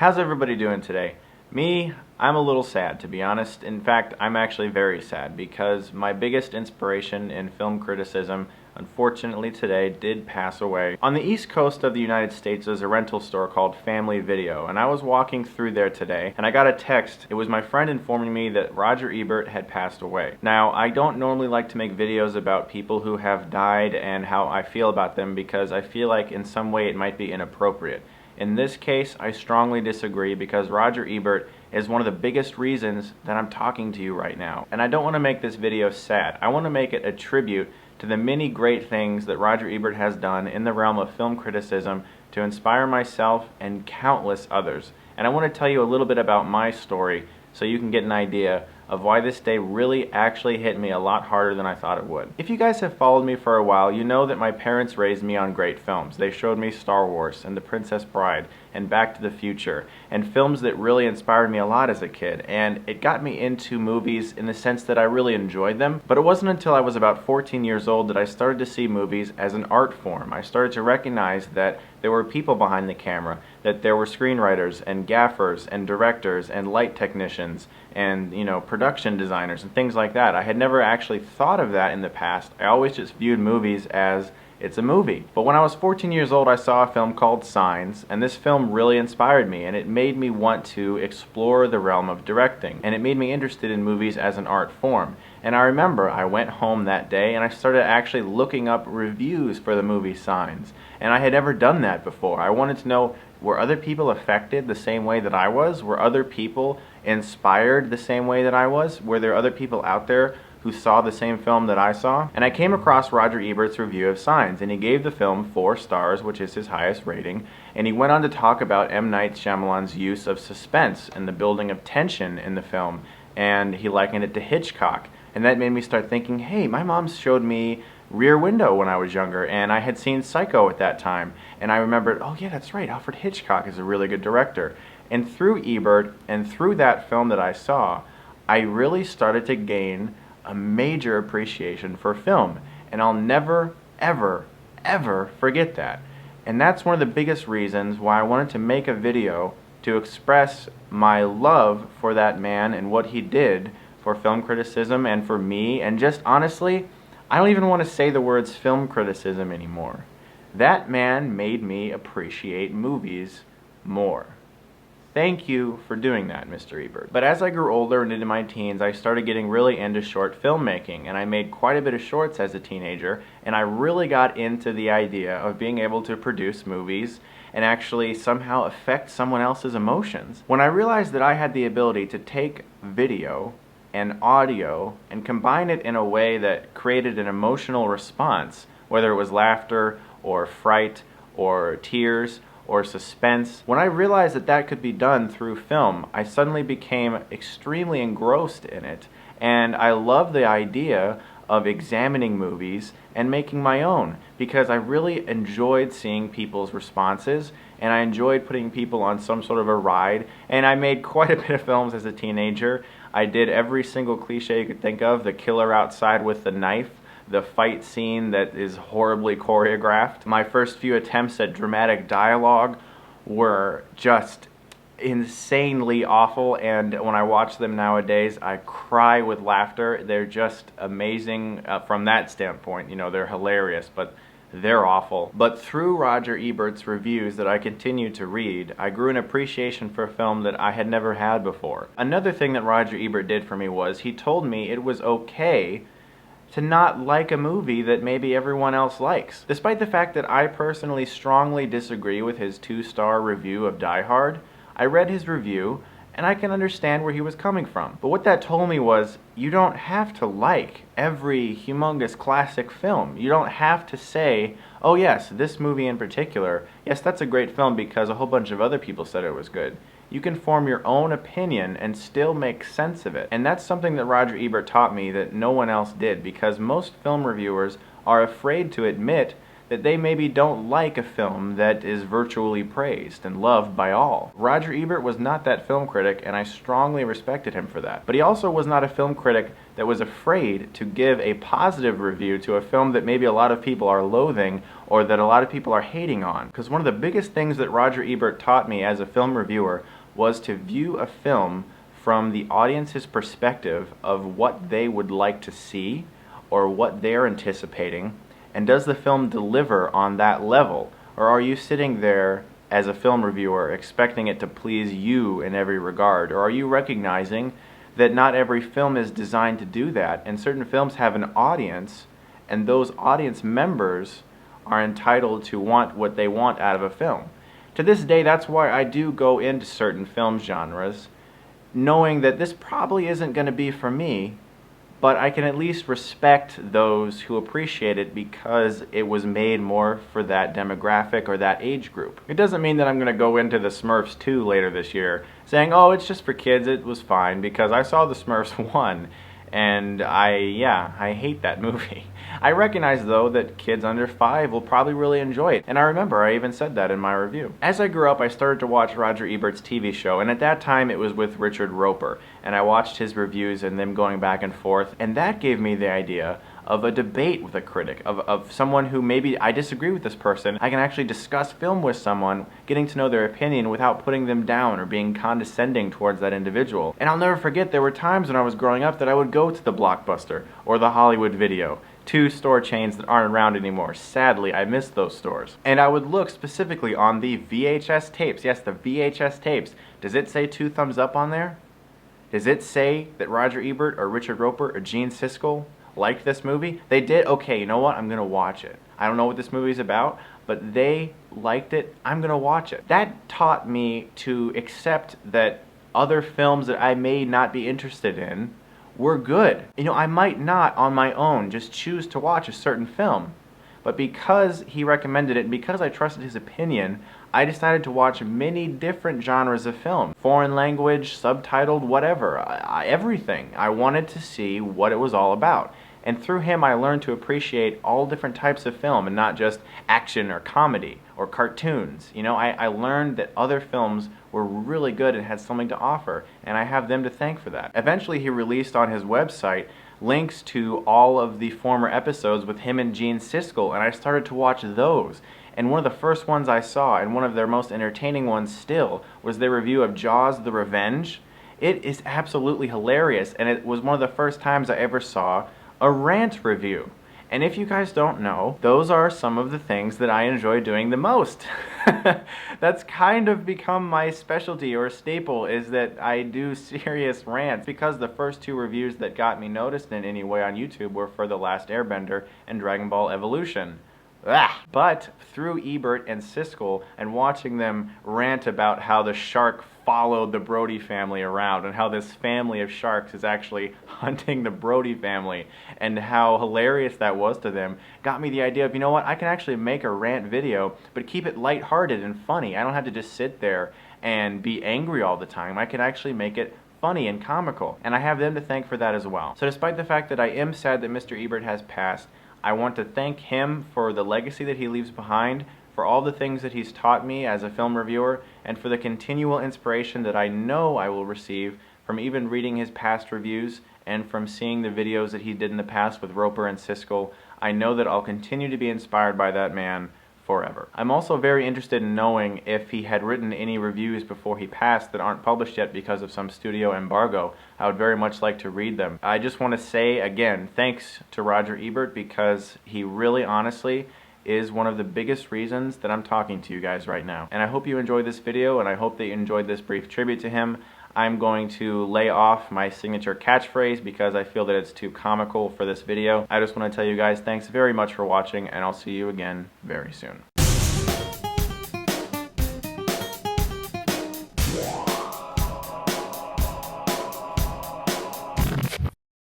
How's everybody doing today? Me, I'm a little sad, to be honest. In fact, I'm actually very sad because my biggest inspiration in film criticism, unfortunately today, did pass away. On the east coast of the United States, there's a rental store called Family Video, and I was walking through there today, and I got a text. It was my friend informing me that Roger Ebert had passed away. Now, I don't normally like to make videos about people who have died and how I feel about them because I feel like in some way it might be inappropriate. In this case, I strongly disagree because Roger Ebert is one of the biggest reasons that I'm talking to you right now. And I don't want to make this video sad. I want to make it a tribute to the many great things that Roger Ebert has done in the realm of film criticism to inspire myself and countless others. And I want to tell you a little bit about my story so you can get an idea of why this day really actually hit me a lot harder than I thought it would. If you guys have followed me for a while, you know that my parents raised me on great films. They showed me Star Wars and The Princess Bride and Back to the Future, and films that really inspired me a lot as a kid, and it got me into movies in the sense that I really enjoyed them. But it wasn't until I was about 14 years old that I started to see movies as an art form. I started to recognize that there were people behind the camera, that there were screenwriters and gaffers and directors and light technicians and, production designers and things like that. I had never actually thought of that in the past. I always just viewed movies as it's a movie. But when I was 14 years old, I saw a film called Signs, and this film really inspired me, and it made me want to explore the realm of directing, and it made me interested in movies as an art form. And I remember I went home that day and I started actually looking up reviews for the movie Signs, and I had never done that before. I wanted to know, were other people affected the same way that I was? Were other people inspired the same way that I was? Were there other people out there who saw the same film that I saw? And I came across Roger Ebert's review of Signs, and he gave the film 4 stars, which is his highest rating, and he went on to talk about M. Night Shyamalan's use of suspense and the building of tension in the film, and he likened it to Hitchcock. And that made me start thinking, hey, my mom showed me Rear Window when I was younger, and I had seen Psycho at that time, and I remembered, oh yeah, that's right, Alfred Hitchcock is a really good director. And through Ebert, and through that film that I saw, I really started to gain a major appreciation for film, and I'll never, ever, ever forget that. And that's one of the biggest reasons why I wanted to make a video to express my love for that man and what he did for film criticism and for me, and just honestly, I don't even want to say the words film criticism anymore. That man made me appreciate movies more. Thank you for doing that, Mr. Ebert. But as I grew older and into my teens, I started getting really into short filmmaking, and I made quite a bit of shorts as a teenager, and I really got into the idea of being able to produce movies and actually somehow affect someone else's emotions. When I realized that I had the ability to take video and audio and combine it in a way that created an emotional response, whether it was laughter or fright or tears or suspense. When I realized that that could be done through film, I suddenly became extremely engrossed in it, and I love the idea of examining movies and making my own, because I really enjoyed seeing people's responses, and I enjoyed putting people on some sort of a ride, and I made quite a bit of films as a teenager. I did every single cliche you could think of, the killer outside with the knife, the fight scene that is horribly choreographed. My first few attempts at dramatic dialogue were just insanely awful, and when I watch them nowadays, I cry with laughter. They're just amazing from that standpoint. They're hilarious, but they're awful. But through Roger Ebert's reviews that I continue to read, I grew an appreciation for a film that I had never had before. Another thing that Roger Ebert did for me was he told me it was okay to not like a movie that maybe everyone else likes. Despite the fact that I personally strongly disagree with his 2-star review of Die Hard, I read his review and I can understand where he was coming from. But what that told me was, you don't have to like every humongous classic film. You don't have to say, oh yes, this movie in particular, yes, that's a great film because a whole bunch of other people said it was good. You can form your own opinion and still make sense of it. And that's something that Roger Ebert taught me that no one else did, because most film reviewers are afraid to admit that they maybe don't like a film that is virtually praised and loved by all. Roger Ebert was not that film critic, and I strongly respected him for that. But he also was not a film critic that was afraid to give a positive review to a film that maybe a lot of people are loathing or that a lot of people are hating on. Because one of the biggest things that Roger Ebert taught me as a film reviewer was to view a film from the audience's perspective of what they would like to see or what they're anticipating, and does the film deliver on that level? Or are you sitting there as a film reviewer expecting it to please you in every regard? Or are you recognizing that not every film is designed to do that, and certain films have an audience, and those audience members are entitled to want what they want out of a film? To this day, that's why I do go into certain film genres knowing that this probably isn't going to be for me, but I can at least respect those who appreciate it because it was made more for that demographic or that age group. It doesn't mean that I'm going to go into the Smurfs 2 later this year saying, oh, it's just for kids, it was fine, because I saw the Smurfs 1 and I hate that movie. I recognize though that kids under 5 will probably really enjoy it, and I remember I even said that in my review. As I grew up, I started to watch Roger Ebert's TV show, and at that time it was with Richard Roper, and I watched his reviews and them going back and forth, and that gave me the idea of a debate with a critic, of someone who maybe I disagree with this person. I can actually discuss film with someone, getting to know their opinion without putting them down or being condescending towards that individual. And I'll never forget, there were times when I was growing up that I would go to the Blockbuster or the Hollywood Video, 2 store chains that aren't around anymore. Sadly, I miss those stores. And I would look specifically on the VHS tapes. Yes, the VHS tapes. Does it say 2 thumbs up on there? Does it say that Roger Ebert or Richard Roper or Gene Siskel liked this movie? They did? Okay, you know what? I'm gonna watch it. I don't know what this movie's about, but they liked it. I'm gonna watch it. That taught me to accept that other films that I may not be interested in were good. You know, I might not on my own just choose to watch a certain film, but because he recommended it and because I trusted his opinion, I decided to watch many different genres of film. Foreign language, subtitled, whatever, everything. I wanted to see what it was all about. And through him I learned to appreciate all different types of film and not just action or comedy or cartoons. You know, I learned that other films were really good and had something to offer, and I have them to thank for that. Eventually he released on his website links to all of the former episodes with him and Gene Siskel, and I started to watch those. And one of the first ones I saw, and one of their most entertaining ones still, was their review of Jaws: The Revenge. It is absolutely hilarious, and it was one of the first times I ever saw a rant review. And if you guys don't know, those are some of the things that I enjoy doing the most. That's kind of become my specialty or staple, is that I do serious rants, because the first 2 reviews that got me noticed in any way on YouTube were for The Last Airbender and Dragon Ball Evolution. But through Ebert and Siskel and watching them rant about how the shark followed the Brody family around and how this family of sharks is actually hunting the Brody family and how hilarious that was to them, got me the idea of, you know what, I can actually make a rant video but keep it lighthearted and funny. I don't have to just sit there and be angry all the time. I can actually make it funny and comical, and I have them to thank for that as well. So despite the fact that I am sad that Mr. Ebert has passed, I want to thank him for the legacy that he leaves behind, for all the things that he's taught me as a film reviewer, and for the continual inspiration that I know I will receive from even reading his past reviews and from seeing the videos that he did in the past with Roper and Siskel. I know that I'll continue to be inspired by that man forever. I'm also very interested in knowing if he had written any reviews before he passed that aren't published yet because of some studio embargo. I would very much like to read them. I just want to say again, thanks to Roger Ebert, because he really honestly is one of the biggest reasons that I'm talking to you guys right now. And I hope you enjoyed this video, and I hope that you enjoyed this brief tribute to him. I'm going to lay off my signature catchphrase because I feel that it's too comical for this video. I just want to tell you guys thanks very much for watching, and I'll see you again very soon.